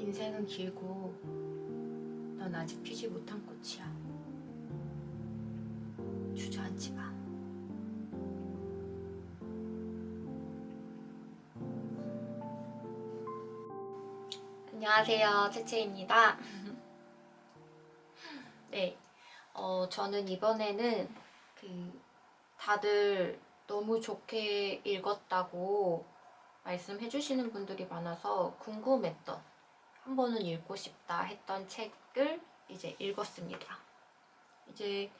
인생은 길고 넌 아직 피지 못한 꽃이야. 주저앉지 마. 안녕하세요, 채채입니다. 네, 저는 이번에는 다들 너무 좋게 읽었다고 말씀해주시는 분들이 많아서 궁금했던, 한 번은 읽고 싶다 했던 책을 이제 읽었습니다. 이제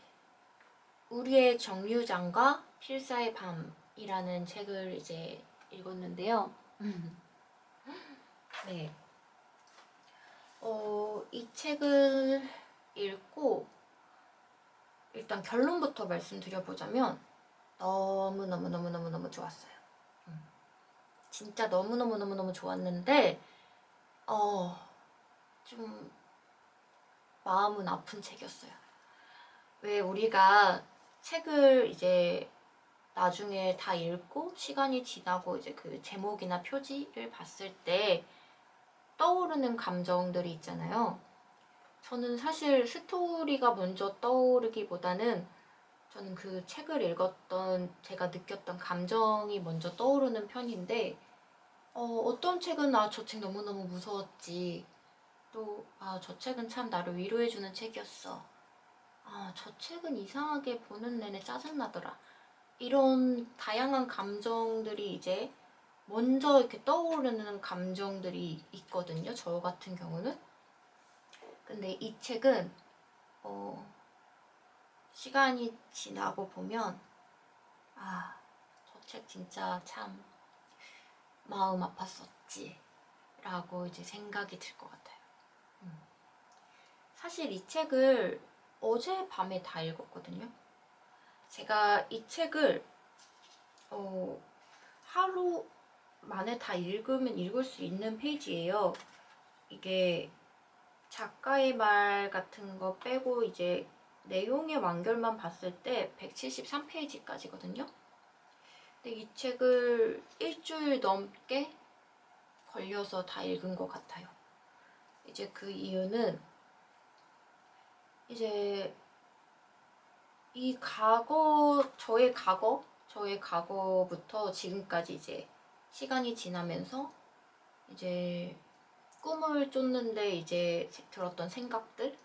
우리의 정류장과 필사의 밤이라는 책을 이제 읽었는데요. 네. 이 책을 읽고 일단 결론부터 말씀드려보자면 너무너무너무너무너무 좋았어요. 진짜 너무너무너무너무 좋았는데 좀 마음은 아픈 책이었어요. 왜 우리가 책을 이제 나중에 다 읽고 시간이 지나고 이제 그 제목이나 표지를 봤을 때 떠오르는 감정들이 있잖아요. 저는 사실 스토리가 먼저 떠오르기보다는 저는 그 책을 읽었던 제가 느꼈던 감정이 먼저 떠오르는 편인데 어떤 책은 저 책 너무너무 무서웠지. 또 저 책은 참 나를 위로해주는 책이었어. 저 책은 이상하게 보는 내내 짜증나더라. 이런 다양한 감정들이 이제 먼저 이렇게 떠오르는 감정들이 있거든요. 저 같은 경우는. 근데 이 책은 시간이 지나고 보면 저 책 진짜 참 마음 아팠었지 라고 이제 생각이 들 것 같아요. 사실 이 책을 어젯밤에 다 읽었거든요. 제가 이 책을 하루 만에 다 읽으면 읽을 수 있는 페이지예요. 이게 작가의 말 같은 거 빼고 이제 내용의 완결만 봤을 때 173페이지까지거든요. 근데 이 책을 일주일 넘게 걸려서 다 읽은 것 같아요. 이제 그 이유는 이제 이 저의 과거부터 지금까지 이제 시간이 지나면서 이제 꿈을 쫓는데 이제 들었던 생각들,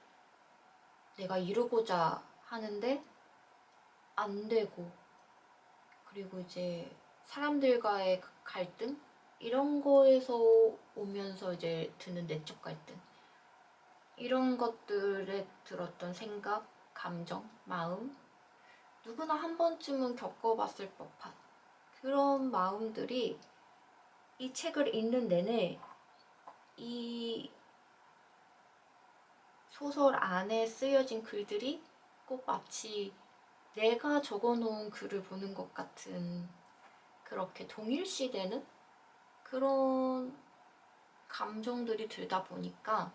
내가 이루고자 하는데 안 되고, 그리고 이제 사람들과의 갈등, 이런 거에서 오면서 이제 드는 내적 갈등, 이런 것들에 들었던 생각, 감정, 마음, 누구나 한 번쯤은 겪어봤을 법한 그런 마음들이 이 책을 읽는 내내 이 소설 안에 쓰여진 글들이 꼭 마치 내가 적어놓은 글을 보는 것 같은, 그렇게 동일시되는 그런 감정들이 들다 보니까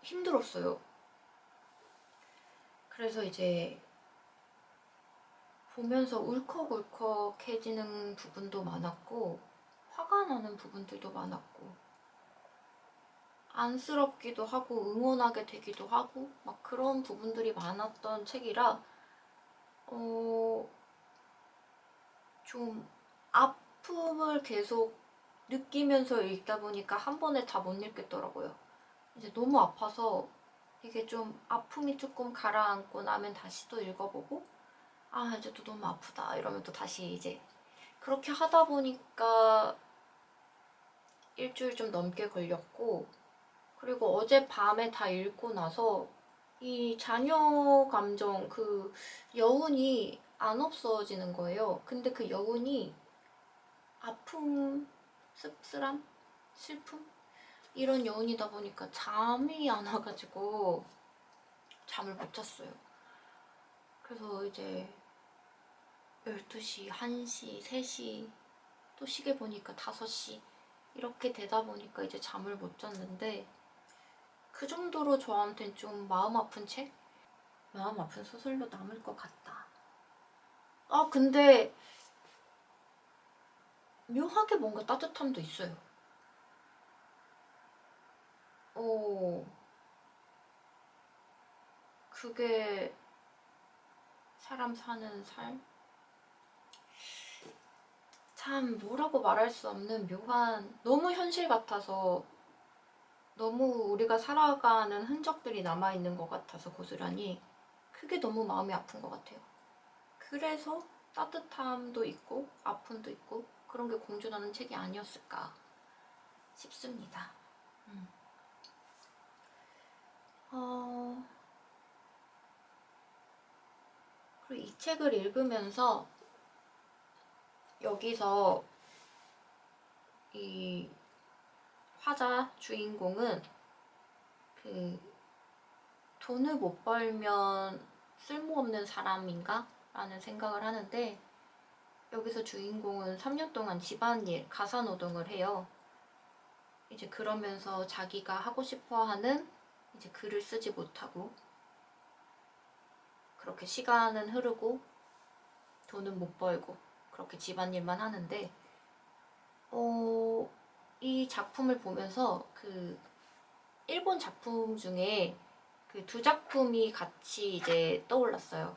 힘들었어요. 그래서 이제 보면서 울컥울컥해지는 부분도 많았고, 화가 나는 부분들도 많았고, 안쓰럽기도 하고 응원하게 되기도 하고 막 그런 부분들이 많았던 책이라 좀 아픔을 계속 느끼면서 읽다 보니까 한 번에 다 못 읽겠더라고요. 이제 너무 아파서 이게 좀 아픔이 조금 가라앉고 나면 다시 또 읽어보고 이제 또 너무 아프다 이러면 또 다시 이제 그렇게 하다 보니까 일주일 좀 넘게 걸렸고, 그리고 어젯밤에 다 읽고 나서 이 자녀 감정, 그 여운이 안 없어지는 거예요. 근데 그 여운이 아픔, 씁쓸함, 슬픔? 이런 여운이다 보니까 잠이 안 와가지고 잠을 못 잤어요. 그래서 이제 12시, 1시, 3시, 또 시계 보니까 5시 이렇게 되다 보니까 이제 잠을 못 잤는데, 그 정도로 저한텐 좀 마음 아픈 책? 마음 아픈 소설로 남을 것 같다. 근데 묘하게 뭔가 따뜻함도 있어요. 그게 사람 사는 삶? 참 뭐라고 말할 수 없는 묘한, 너무 현실 같아서, 너무 우리가 살아가는 흔적들이 남아있는 것 같아서 고스란히 그게 너무 마음이 아픈 것 같아요. 그래서 따뜻함도 있고 아픔도 있고 그런 게 공존하는 책이 아니었을까 싶습니다. 그리고 이 책을 읽으면서 여기서 이 화자 주인공은 그 돈을 못 벌면 쓸모없는 사람인가? 라는 생각을 하는데, 여기서 주인공은 3년 동안 집안일, 가사노동을 해요. 이제 그러면서 자기가 하고 싶어 하는 이제 글을 쓰지 못하고, 그렇게 시간은 흐르고, 돈은 못 벌고, 그렇게 집안일만 하는데, 이 작품을 보면서 그 일본 작품 중에 그 두 작품이 같이 이제 떠올랐어요.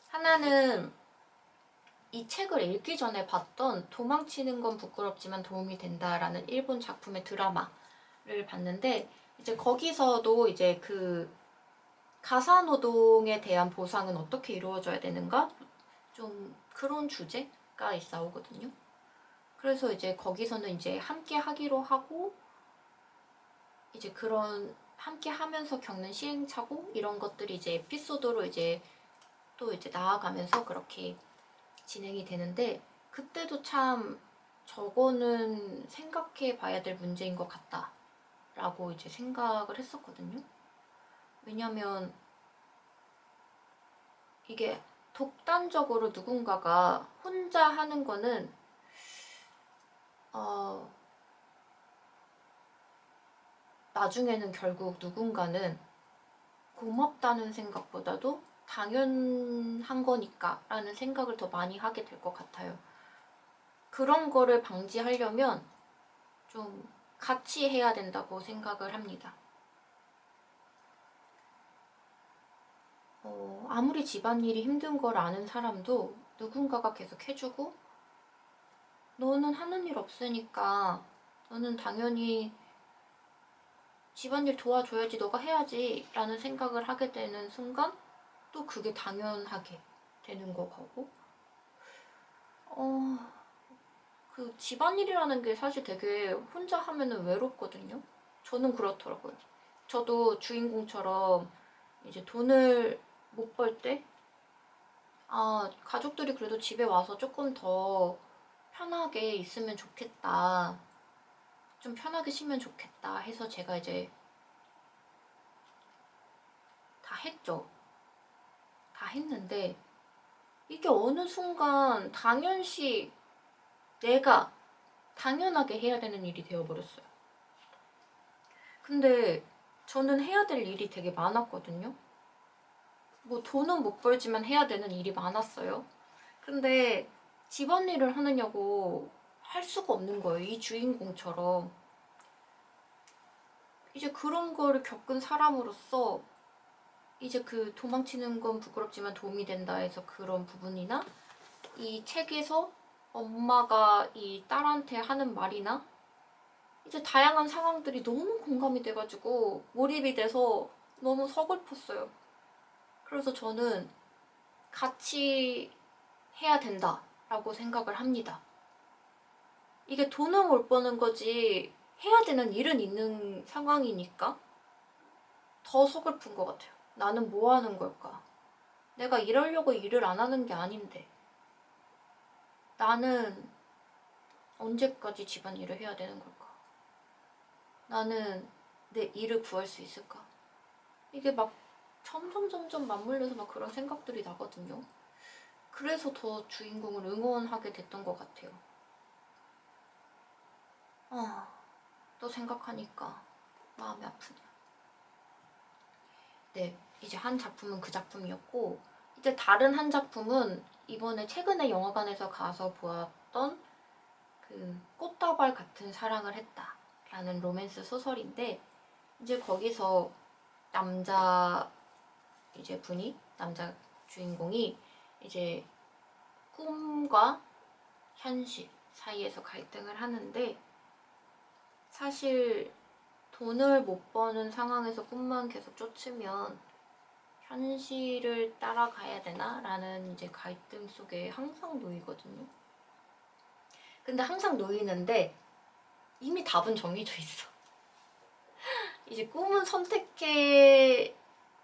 하나는 이 책을 읽기 전에 봤던 도망치는 건 부끄럽지만 도움이 된다라는 일본 작품의 드라마를 봤는데, 이제 거기서도 이제 그 가사노동에 대한 보상은 어떻게 이루어져야 되는가? 좀 그런 주제가 나오거든요. 그래서 이제 거기서는 이제 함께 하기로 하고, 이제 그런 함께 하면서 겪는 시행착오 이런 것들이 이제 에피소드로 이제 또 이제 나아가면서 그렇게 진행이 되는데, 그때도 참 저거는 생각해 봐야 될 문제인 것 같다 라고 이제 생각을 했었거든요. 왜냐면 이게 독단적으로 누군가가 혼자 하는 거는 나중에는 결국 누군가는 고맙다는 생각보다도 당연한 거니까 라는 생각을 더 많이 하게 될 것 같아요. 그런 거를 방지하려면 좀 같이 해야 된다고 생각을 합니다. 아무리 집안일이 힘든 걸 아는 사람도 누군가가 계속 해주고, 너는 하는 일 없으니까 너는 당연히 집안일 도와줘야지, 너가 해야지 라는 생각을 하게 되는 순간 또 그게 당연하게 되는 거 같고, 그 집안일이라는 게 사실 되게 혼자 하면은 외롭거든요. 저는 그렇더라고요. 저도 주인공처럼 이제 돈을 못 벌 때, 가족들이 그래도 집에 와서 조금 더 편하게 있으면 좋겠다, 좀 편하게 쉬면 좋겠다 해서 제가 이제 다 했죠. 다 했는데 이게 어느 순간 당연시 내가 당연하게 해야 되는 일이 되어버렸어요. 근데 저는 해야 될 일이 되게 많았거든요. 뭐 돈은 못 벌지만 해야 되는 일이 많았어요. 근데 집안일을 하느냐고 할 수가 없는 거예요. 이 주인공처럼. 이제 그런 거를 겪은 사람으로서 이제 그 도망치는 건 부끄럽지만 도움이 된다 해서 그런 부분이나, 이 책에서 엄마가 이 딸한테 하는 말이나, 이제 다양한 상황들이 너무 공감이 돼가지고 몰입이 돼서 너무 서글펐어요. 그래서 저는 같이 해야 된다라고 생각을 합니다. 이게 돈은 못 버는 거지 해야 되는 일은 있는 상황이니까 더 서글픈 것 같아요. 나는 뭐 하는 걸까? 내가 이러려고 일을 안 하는 게 아닌데 나는 언제까지 집안일을 해야 되는 걸까? 나는 내 일을 구할 수 있을까? 이게 막 점점 맞물려서 막 그런 생각들이 나거든요. 그래서 더 주인공을 응원하게 됐던 것 같아요. 또 생각하니까 마음이 아프네요. 네, 이제 한 작품은 그 작품이었고, 이제 다른 한 작품은 이번에 최근에 영화관에서 가서 보았던 그 꽃다발 같은 사랑을 했다 라는 로맨스 소설인데, 이제 거기서 남자 남자 주인공이 이제 꿈과 현실 사이에서 갈등을 하는데, 사실 돈을 못 버는 상황에서 꿈만 계속 쫓으면 현실을 따라가야 되나? 라는 이제 갈등 속에 항상 놓이거든요. 근데 항상 놓이는데 이미 답은 정해져 있어. 이제 꿈은 선택해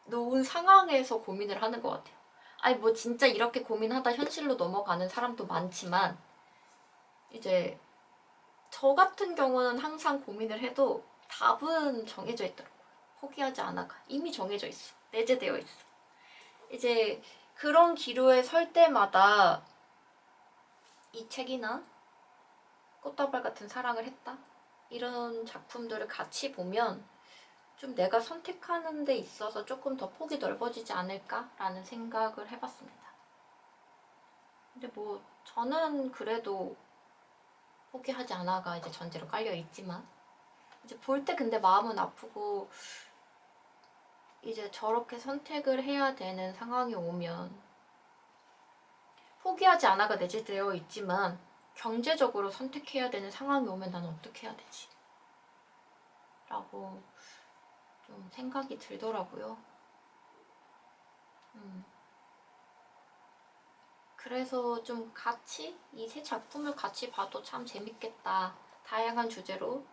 놓은 상황에서 고민을 하는 것 같아요. 아니 뭐 진짜 이렇게 고민하다 현실로 넘어가는 사람도 많지만, 이제 저 같은 경우는 항상 고민을 해도 답은 정해져 있더라고요. 포기하지 않아가. 이미 정해져 있어. 내재되어 있어. 이제 그런 기로에 설 때마다 이 책이나 꽃다발 같은 사랑을 했다, 이런 작품들을 같이 보면 좀 내가 선택하는 데 있어서 조금 더 폭이 넓어지지 않을까라는 생각을 해봤습니다. 근데 뭐 저는 그래도 포기하지 않아가 이제 전제로 깔려 있지만, 이제 볼 때 근데 마음은 아프고, 이제 저렇게 선택을 해야 되는 상황이 오면, 포기하지 않아가 내재되어 있지만 경제적으로 선택해야 되는 상황이 오면 난 어떻게 해야 되지? 라고 좀 생각이 들더라고요. 그래서 좀 같이 이 세 작품을 같이 봐도 참 재밌겠다. 다양한 주제로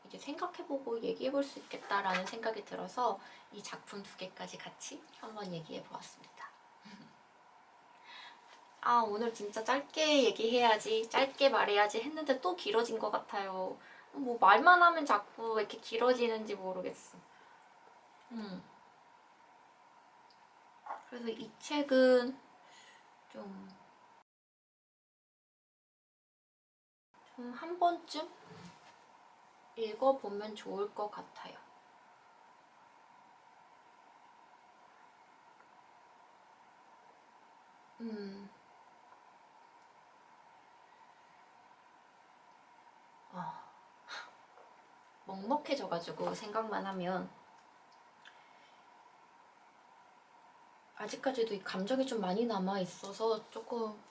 이제 생각해보고 얘기해볼 수 있겠다라는 생각이 들어서 이 작품 두 개까지 같이 한번 얘기해보았습니다. 아, 오늘 진짜 짧게 얘기해야지, 짧게 말해야지 했는데 또 길어진 것 같아요. 뭐 말만 하면 자꾸 왜 이렇게 길어지는지 모르겠어. 그래서 이 책은 좀 한 번쯤 읽어보면 좋을 것 같아요. 먹먹해져가지고 생각만 하면 아직까지도 이 감정이 좀 많이 남아있어서 조금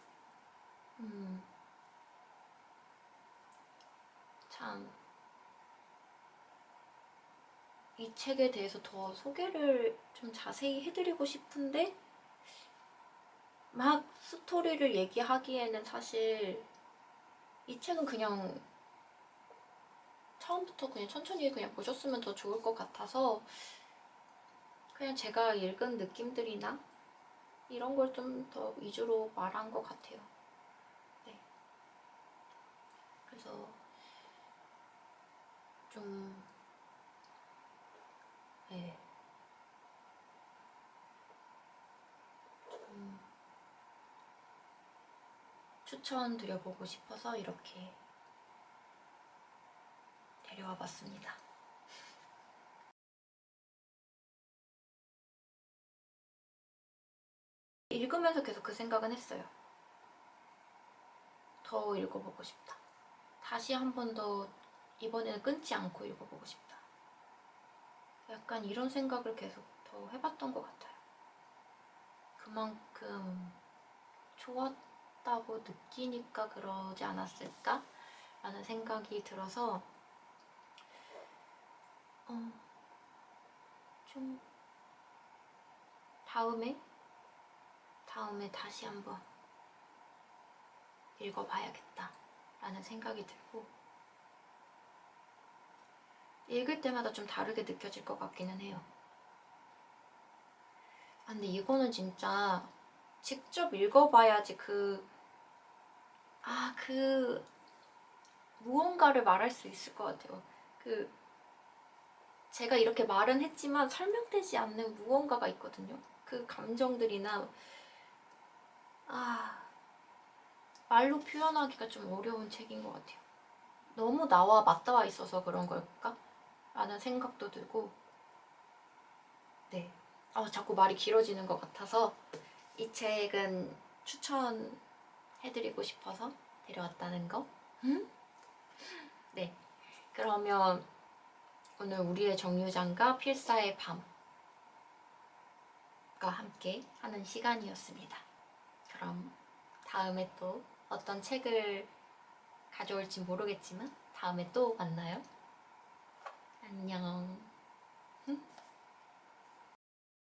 참 이 책에 대해서 더 소개를 좀 자세히 해드리고 싶은데, 막 스토리를 얘기하기에는 사실 이 책은 그냥 처음부터 그냥 천천히 그냥 보셨으면 더 좋을 것 같아서 그냥 제가 읽은 느낌들이나 이런 걸 좀 더 위주로 말한 것 같아요. 네. 그래서 좀 네. 좀 추천드려보고 싶어서 이렇게 데려와 봤습니다. 읽으면서 계속 그 생각은 했어요. 더 읽어보고 싶다. 다시 한 번 더 이번에는 끊지 않고 읽어보고 싶다. 약간 이런 생각을 계속 더 해봤던 것 같아요. 그만큼 좋았다고 느끼니까 그러지 않았을까? 라는 생각이 들어서 좀 다음에 다시 한번 읽어봐야겠다 라는 생각이 들고, 읽을 때마다 좀 다르게 느껴질 것 같기는 해요. 근데 이거는 진짜 직접 읽어봐야지 그 무언가를 말할 수 있을 것 같아요. 제가 이렇게 말은 했지만 설명되지 않는 무언가가 있거든요. 그 감정들이나 말로 표현하기가 좀 어려운 책인 것 같아요. 너무 나와 맞닿아 있어서 그런 걸까? 라는 생각도 들고, 네. 자꾸 말이 길어지는 것 같아서 이 책은 추천해드리고 싶어서 데려왔다는 거. 네. 그러면 오늘 우리의 정류장과 필사의 밤과 함께 하는 시간이었습니다. 그럼 다음에 또 어떤 책을 가져올지 모르겠지만 다음에 또 만나요. 안녕.